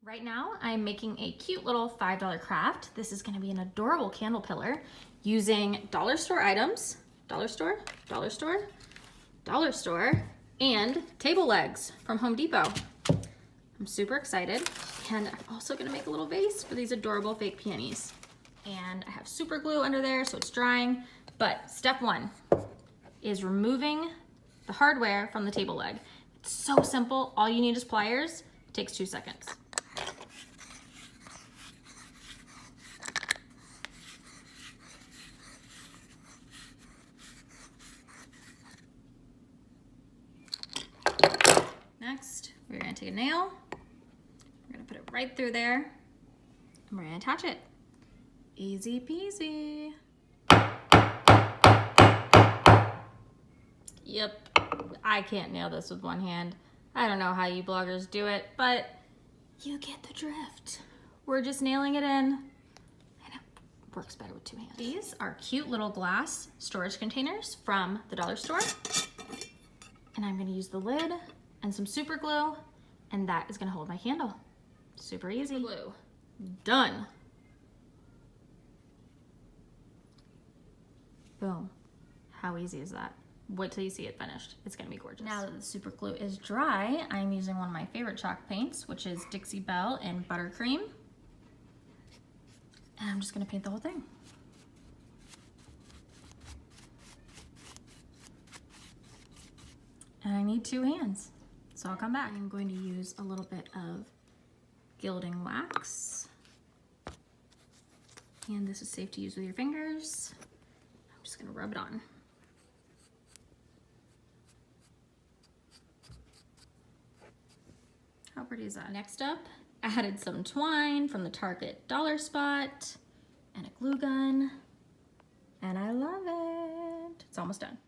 Right now, I'm making a cute little $5 craft. This is gonna be an adorable candle pillar using dollar store items, dollar store, dollar store, dollar store, and table legs from Home Depot. I'm super excited. And I'm also gonna make a little vase for these adorable fake peonies. And I have super glue under there so it's drying. But step one is removing the hardware from the table leg. It's so simple. All you need is pliers. It takes 2 seconds. Next, we're gonna take a nail. We're gonna put it right through there. And we're gonna attach it. Easy peasy. Yep, I can't nail this with one hand. I don't know how you bloggers do it, but you get the drift. We're just nailing it in, and it works better with 2 hands. These are cute little glass storage containers from the dollar store. And I'm gonna use the lid and some super glue, and that is gonna hold my candle. Super easy. Glue. Done. Boom. How easy is that? Wait till you see it finished. It's gonna be gorgeous. Now that the super glue is dry, I'm using one of my favorite chalk paints, which is Dixie Belle in Buttercream. And I'm just gonna paint the whole thing. And I need 2 hands, so I'll come back. I'm going to use a little bit of gilding wax. And this is safe to use with your fingers. I'm just gonna rub it on. How pretty is that? Next up, I added some twine from the Target Dollar Spot and a glue gun, and I love it. It's almost done.